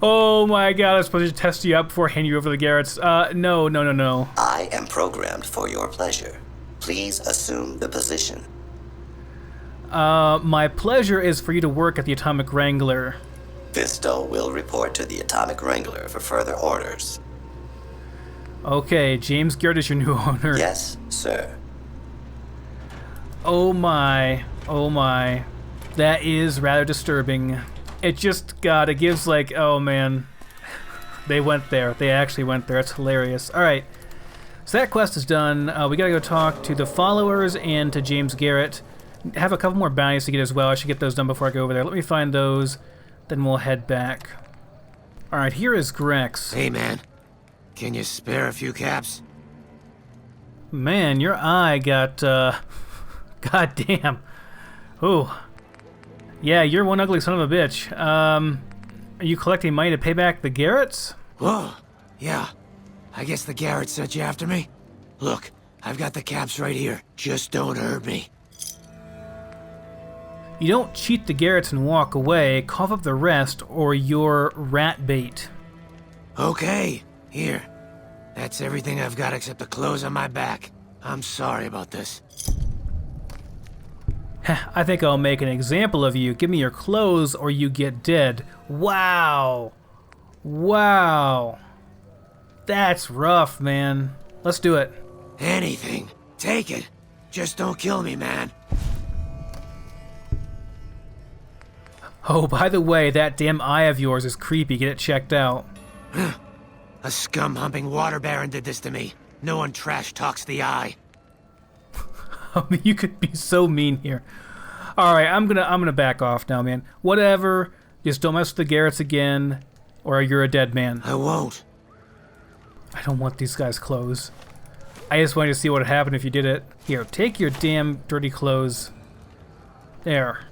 Oh my god, I'm supposed to test you out before I hand you over the Garretts. No. I am programmed for your pleasure. Please assume the position. My pleasure is for you to work at the Atomic Wrangler. Fisto will report to the Atomic Wrangler for further orders. Okay, James Garrett is your new owner. Yes, sir. Oh my. That is rather disturbing. It just, God, it gives like, oh man. They went there. They actually went there. It's hilarious. Alright. So that quest is done. We gotta go talk to the followers and to James Garrett. Have a couple more bounties to get as well. I should get those done before I go over there. Let me find those. Then we'll head back. Alright, here is Grex. Hey, man. Can you spare a few caps? Man, your eye got, God damn. Ooh. Yeah, you're one ugly son of a bitch. Are you collecting money to pay back the Garretts? Whoa. Yeah. I guess the Garretts sent you after me? Look, I've got the caps right here. Just don't hurt me. You don't cheat the Garretts and walk away. Cough up the rest, or you're rat bait. Okay. Here. That's everything I've got except the clothes on my back. I'm sorry about this. I think I'll make an example of you. Give me your clothes or you get dead. Wow. That's rough, man. Let's do it. Anything. Take it. Just don't kill me, man. Oh, by the way, that damn eye of yours is creepy. Get it checked out. A scum-humping water baron did this to me. No one trash talks the eye. You could be so mean here. Alright, I'm gonna back off now, man. Whatever. Just don't mess with the Garretts again, or you're a dead man. I won't. I don't want these guys' clothes. I just wanted to see what would happen if you did it. Here, take your damn dirty clothes. There.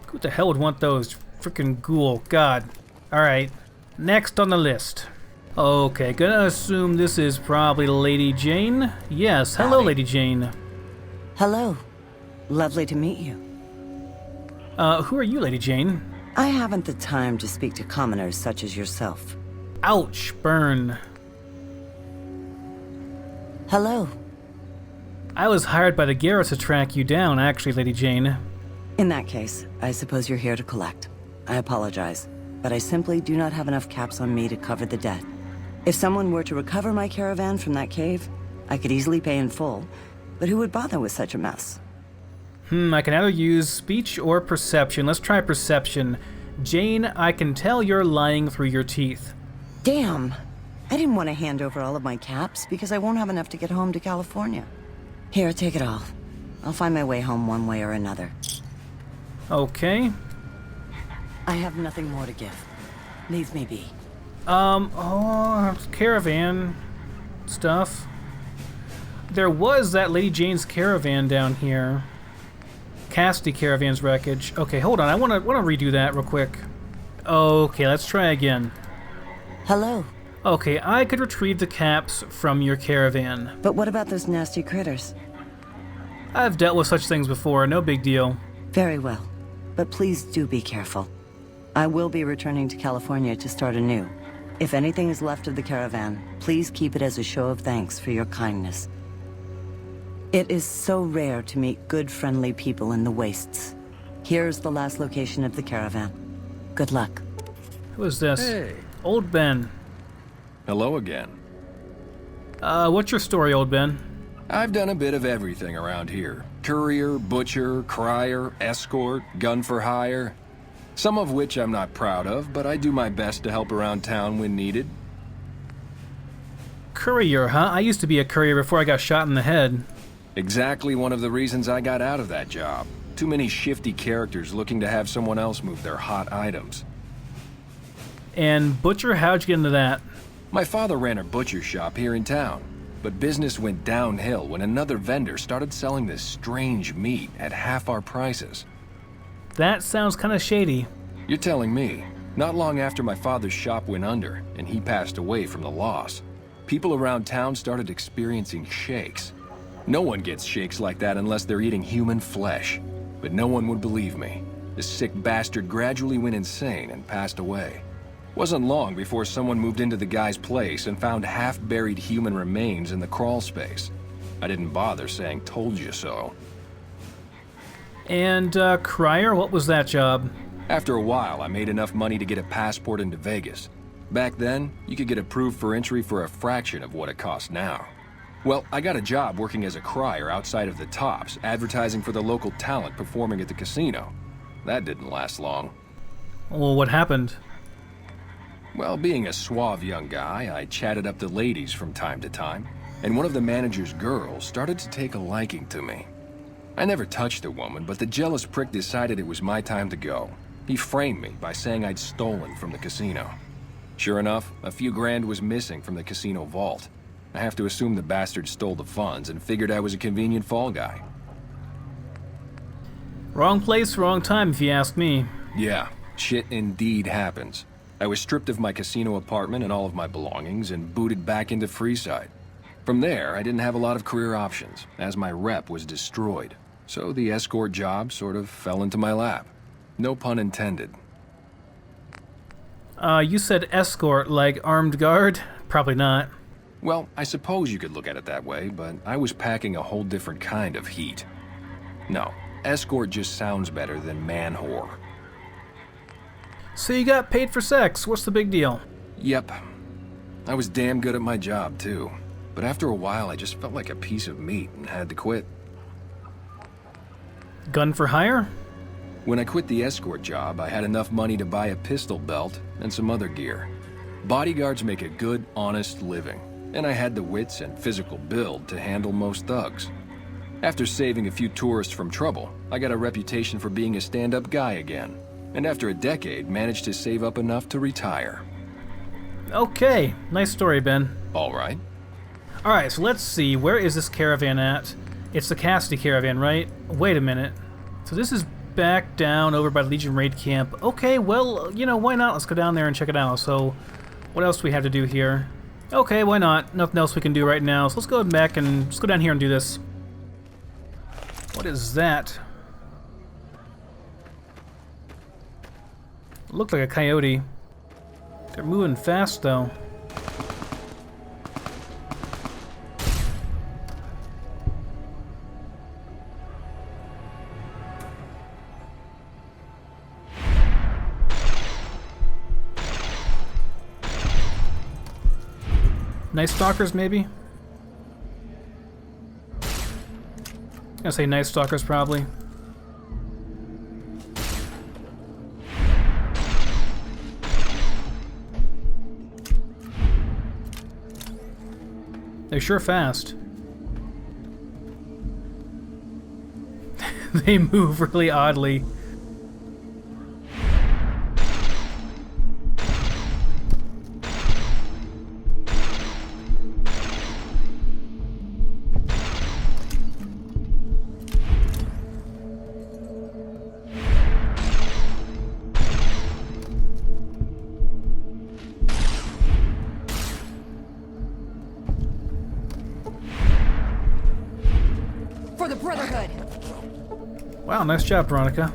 Who the hell would want those? Freaking ghoul. God. Alright. Next on the list. Okay, gonna assume this is probably Lady Jane. Yes, hello, Howdy. Lady Jane. Hello. Lovely to meet you. Who are you, Lady Jane? I haven't the time to speak to commoners such as yourself. Ouch, burn. Hello. I was hired by the Garretts to track you down, actually, Lady Jane. In that case, I suppose you're here to collect. I apologize, but I simply do not have enough caps on me to cover the debt. If someone were to recover my caravan from that cave, I could easily pay in full, but who would bother with such a mess? I can either use speech or perception. Let's try perception. Jane, I can tell you're lying through your teeth. Damn. I didn't want to hand over all of my caps because I won't have enough to get home to California. Here, take it all. I'll find my way home one way or another. Okay. I have nothing more to give. Leave me be. Caravan stuff. There was that Lady Jane's caravan down here. Cassidy Caravan's wreckage. Okay, hold on. I want to redo that real quick. Okay, let's try again. Hello. Okay, I could retrieve the caps from your caravan. But what about those nasty critters? I've dealt with such things before. No big deal. Very well. But please do be careful. I will be returning to California to start anew. If anything is left of the caravan, please keep it as a show of thanks for your kindness. It is so rare to meet good, friendly people in the wastes. Here's the last location of the caravan. Good luck. Who is this? Hey. Old Ben. Hello again. What's your story, Old Ben? I've done a bit of everything around here. Courier, butcher, crier, escort, gun for hire. Some of which I'm not proud of, but I do my best to help around town when needed. Courier, huh? I used to be a courier before I got shot in the head. Exactly one of the reasons I got out of that job. Too many shifty characters looking to have someone else move their hot items. And Butcher, how'd you get into that? My father ran a butcher shop here in town, but business went downhill when another vendor started selling this strange meat at half our prices. That sounds kind of shady. You're telling me. Not long after my father's shop went under, and he passed away from the loss, people around town started experiencing shakes. No one gets shakes like that unless they're eating human flesh. But no one would believe me. The sick bastard gradually went insane and passed away. Wasn't long before someone moved into the guy's place and found half-buried human remains in the crawl space. I didn't bother saying told you so. And, Crier, what was that job? After a while, I made enough money to get a passport into Vegas. Back then, you could get approved for entry for a fraction of what it costs now. Well, I got a job working as a crier outside of the Tops, advertising for the local talent performing at the casino. That didn't last long. Well, what happened? Well, being a suave young guy, I chatted up the ladies from time to time, and one of the manager's girls started to take a liking to me. I never touched the woman, but the jealous prick decided it was my time to go. He framed me by saying I'd stolen from the casino. Sure enough, a few grand was missing from the casino vault. I have to assume the bastard stole the funds and figured I was a convenient fall guy. Wrong place, wrong time, if you ask me. Yeah, shit indeed happens. I was stripped of my casino apartment and all of my belongings and booted back into Freeside. From there, I didn't have a lot of career options, as my rep was destroyed. So the escort job sort of fell into my lap. No pun intended. You said escort, like armed guard? Probably not. Well, I suppose you could look at it that way, but I was packing a whole different kind of heat. No, escort just sounds better than man-whore. So you got paid for sex, what's the big deal? Yep. I was damn good at my job, too. But after a while, I just felt like a piece of meat and had to quit. Gun for hire? When I quit the escort job, I had enough money to buy a pistol belt and some other gear. Bodyguards make a good, honest living, and I had the wits and physical build to handle most thugs. After saving a few tourists from trouble, I got a reputation for being a stand-up guy again, and after a decade, managed to save up enough to retire. Okay, nice story, Ben. All right. Alright, so let's see, where is this caravan at? It's the Cassidy caravan, right? Wait a minute. So this is back down over by the Legion raid camp. Okay, well, you know, why not? Let's go down there and check it out. So, what else do we have to do here? Okay, why not? Nothing else we can do right now. So let's go back and let's go down here and do this. What is that? Looked like a coyote. They're moving fast, though. Night Stalkers, maybe? I'm gonna say Night Stalkers, probably. They're sure fast. They move really oddly. For the Brotherhood! Wow, nice job, Veronica.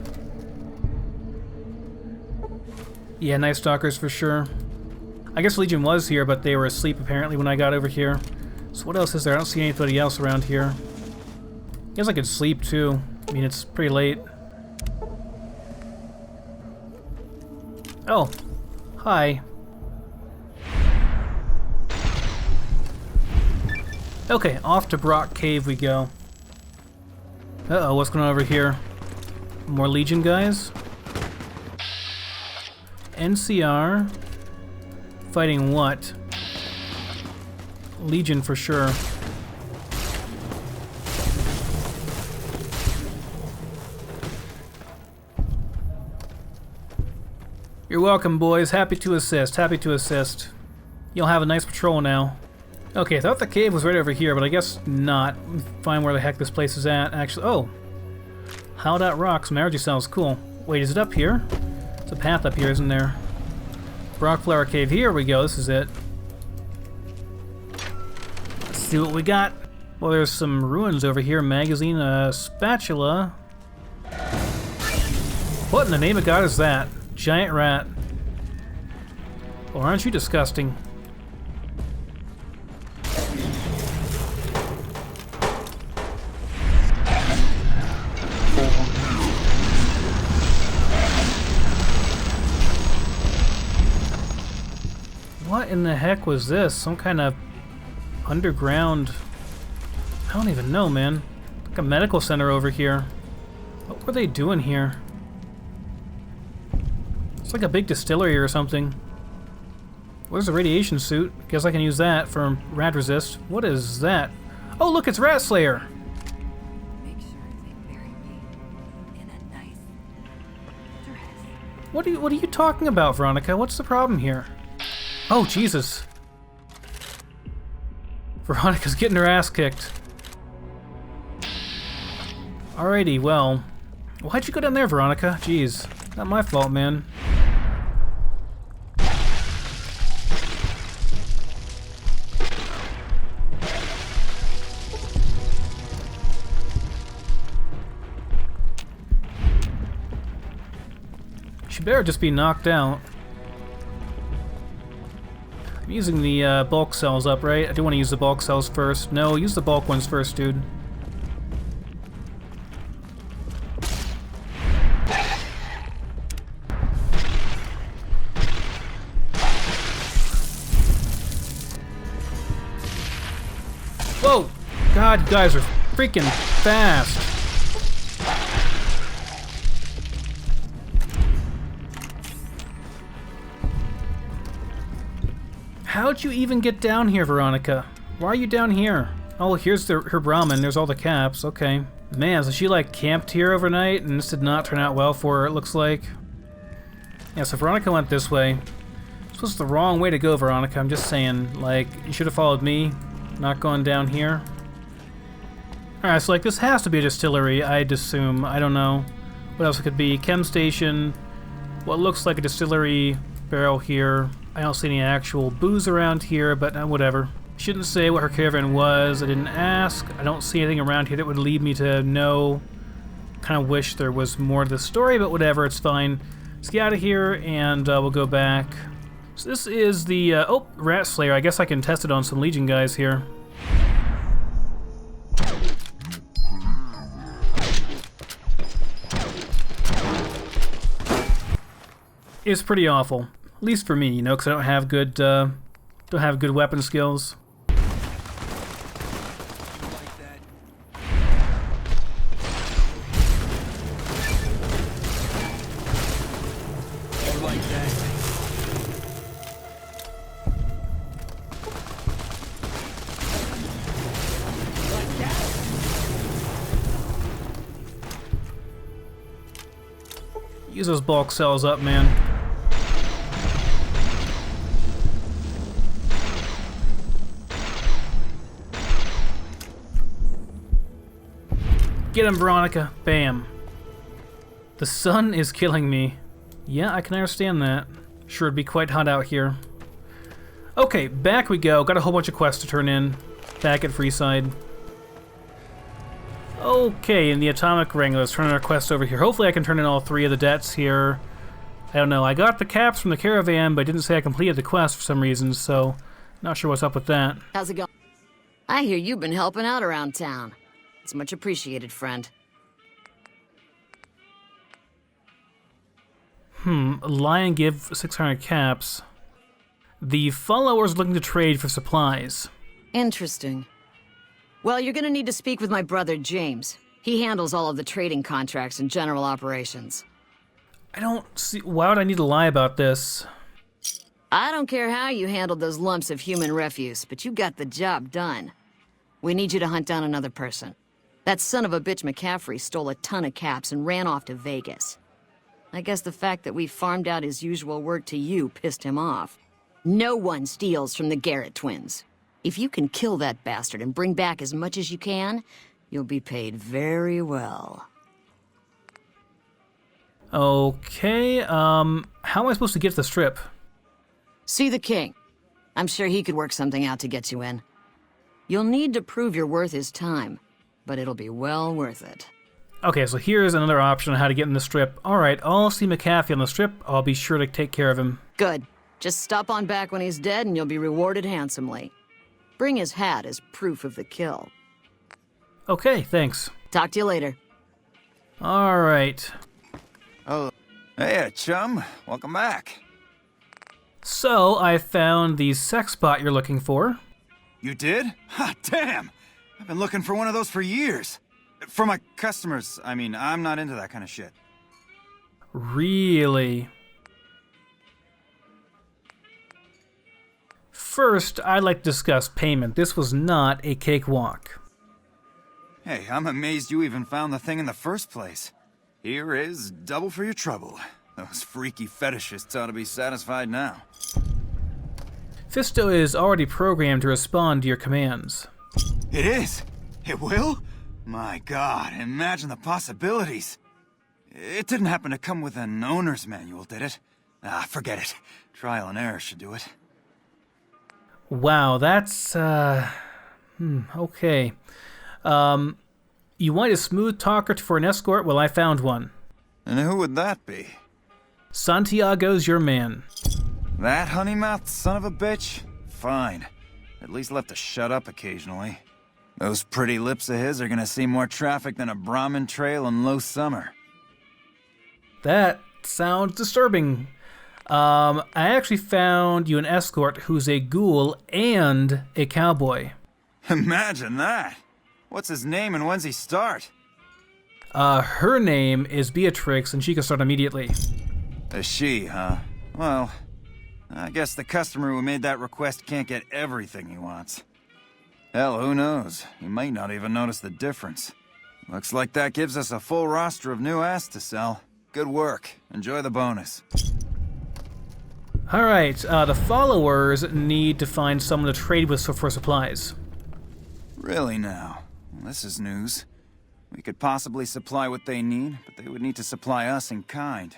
Yeah, Night Stalkers for sure. I guess Legion was here, but they were asleep apparently when I got over here. So what else is there? I don't see anybody else around here. I guess I could sleep too. I mean, it's pretty late. Oh. Hi. Okay, off to Brock Cave we go. Uh-oh, what's going on over here? More Legion guys? NCR. Fighting what? Legion for sure. You're welcome, boys. Happy to assist. Happy to assist. You'll have a nice patrol now. Okay, I thought the cave was right over here, but I guess not. Find where the heck this place is at. Actually, oh. Hollowed out rocks, some energy cells. Cool. Wait, is it up here? There's a path up here, isn't there? Rockflower Cave. Here we go. This is it. Let's see what we got. Well, there's some ruins over here. Magazine, spatula. What in the name of God is that? Giant rat. Well, aren't you disgusting? What in the heck was this? Some kind of underground... I don't even know, man. Like a medical center over here. What were they doing here? It's like a big distillery or something. Where's the radiation suit? Guess I can use that for rad resist. What is that? Oh, look, it's Rat Slayer. Make sure they bury me in a nice dress. What are you talking about, Veronica? What's the problem here? Oh, Jesus. Veronica's getting her ass kicked. Alrighty, well... Why'd you go down there, Veronica? Jeez. Not my fault, man. She better just be knocked out. I'm using the bulk cells up, right? I do want to use the bulk cells first. No, use the bulk ones first, dude. Whoa! God, you guys are freaking fast. How'd you even get down here, Veronica? Why are you down here? Oh, here's her Brahmin. There's all the caps. Okay. Man, so she like camped here overnight and this did not turn out well for her, it looks like. Yeah, so Veronica went this way. This was the wrong way to go, Veronica. I'm just saying, like, you should have followed me, not gone down here. Alright, so like this has to be a distillery, I'd assume. I don't know. What else it could be? Chem station. What looks like a distillery barrel here. I don't see any actual booze around here, but whatever. Shouldn't say what her caravan was. I didn't ask. I don't see anything around here that would lead me to know. Kind of wish there was more to the story, but whatever, it's fine. Let's get out of here, and we'll go back. So this is the, oh, Rat Slayer. I guess I can test it on some Legion guys here. It's pretty awful. At least for me, you know, because I don't have good weapon skills. Use those bulk cells up, man. Get him, Veronica. Bam. The sun is killing me. Yeah, I can understand that. Sure, it'd be quite hot out here. Okay, back we go. Got a whole bunch of quests to turn in. Back at Freeside. Okay, in the Atomic Ring, let's turn in our quest over here. Hopefully I can turn in all 3 of the debts here. I don't know. I got the caps from the Caravan, but I didn't say I completed the quest for some reason, so not sure what's up with that. How's it going? I hear you've been helping out around town. It's much appreciated, friend. Lion give 600 caps. The followers looking to trade for supplies. Interesting. Well, you're gonna need to speak with my brother, James. He handles all of the trading contracts and general operations. I don't see... Why would I need to lie about this? I don't care how you handled those lumps of human refuse, but you got the job done. We need you to hunt down another person. That son of a bitch McCaffrey stole a ton of caps and ran off to Vegas. I guess the fact that we farmed out his usual work to you pissed him off. No one steals from the Garrett twins. If you can kill that bastard and bring back as much as you can, you'll be paid very well. Okay, how am I supposed to get to the strip? See the king. I'm sure he could work something out to get you in. You'll need to prove your worth his time, but it'll be well worth it. Okay, so here's another option on how to get in the strip. Alright, I'll see McAfee on the strip. I'll be sure to take care of him. Good. Just stop on back when he's dead and you'll be rewarded handsomely. Bring his hat as proof of the kill. Okay, thanks. Talk to you later. Alright. Oh, hey, chum. Welcome back. So, I found the sex bot you're looking for. You did? Ha, damn! I've been looking for one of those for years. For my customers, I mean, I'm not into that kind of shit. Really? First, I'd like to discuss payment. This was not a cakewalk. Hey, I'm amazed you even found the thing in the first place. Here is double for your trouble. Those freaky fetishists ought to be satisfied now. Fisto is already programmed to respond to your commands. It is? It will? My God, imagine the possibilities. It didn't happen to come with an owner's manual, did it? Ah, forget it. Trial and error should do it. Wow, that's, okay. You want a smooth talker for an escort? Well, I found one. And who would that be? Santiago's your man. That honey-mouthed son of a bitch? Fine. At least left to shut up occasionally. Those pretty lips of his are gonna see more traffic than a Brahmin trail in low summer. That sounds disturbing. I actually found you an escort who's a ghoul and a cowboy. Imagine that! What's his name and when's he start? Her name is Beatrix and she can start immediately. A she, huh? Well, I guess the customer who made that request can't get everything he wants. Hell, who knows? He might not even notice the difference. Looks like that gives us a full roster of new ass to sell. Good work. Enjoy the bonus. Alright, the followers need to find someone to trade with for supplies. Really now? Well, this is news. We could possibly supply what they need, but they would need to supply us in kind.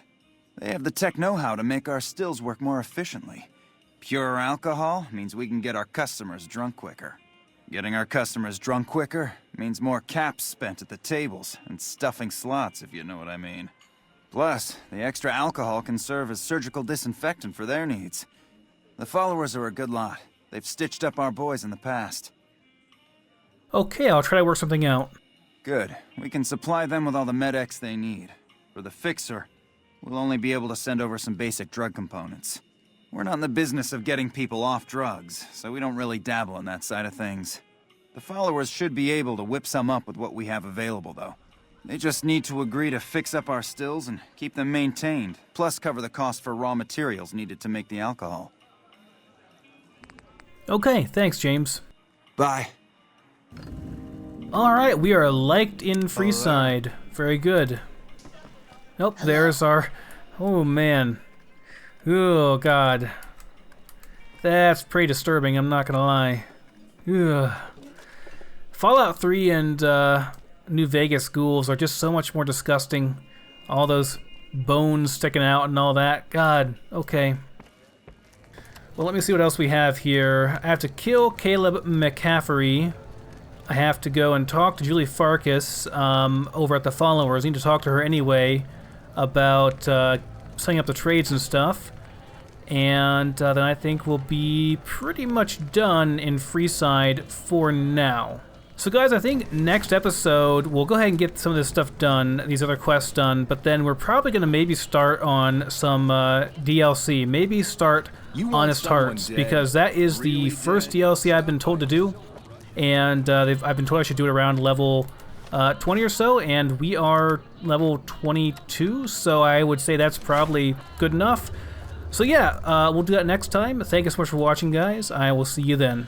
They have the tech know-how to make our stills work more efficiently. Pure alcohol means we can get our customers drunk quicker. Getting our customers drunk quicker means more caps spent at the tables and stuffing slots, if you know what I mean. Plus, the extra alcohol can serve as surgical disinfectant for their needs. The followers are a good lot. They've stitched up our boys in the past. Okay, I'll try to work something out. Good. We can supply them with all the med-X they need. For the fixer, we'll only be able to send over some basic drug components. We're not in the business of getting people off drugs, so we don't really dabble in that side of things. The followers should be able to whip some up with what we have available, though. They just need to agree to fix up our stills and keep them maintained, plus cover the cost for raw materials needed to make the alcohol. Okay, thanks, James. Bye. Alright, we are liked in Freeside. Very good. Nope, there's our... Oh, man. Oh, God. That's pretty disturbing, I'm not gonna lie. Ugh. Fallout 3 and New Vegas ghouls are just so much more disgusting. All those bones sticking out and all that. God, okay. Well, let me see what else we have here. I have to kill Caleb McCaffrey. I have to go and talk to Julie Farkas over at the Followers. I need to talk to her anyway about setting up the trades and stuff. And then I think we'll be pretty much done in Freeside for now. So guys, I think next episode, we'll go ahead and get some of this stuff done, these other quests done, but then we're probably going to maybe start on some DLC. Maybe start Honest Hearts, because that is the first DLC I've been told to do. And I've been told I should do it around level 20 or so, and we are level 22, so I would say that's probably good enough. So yeah, we'll do that next time. Thank you so much for watching, guys. I will see you then.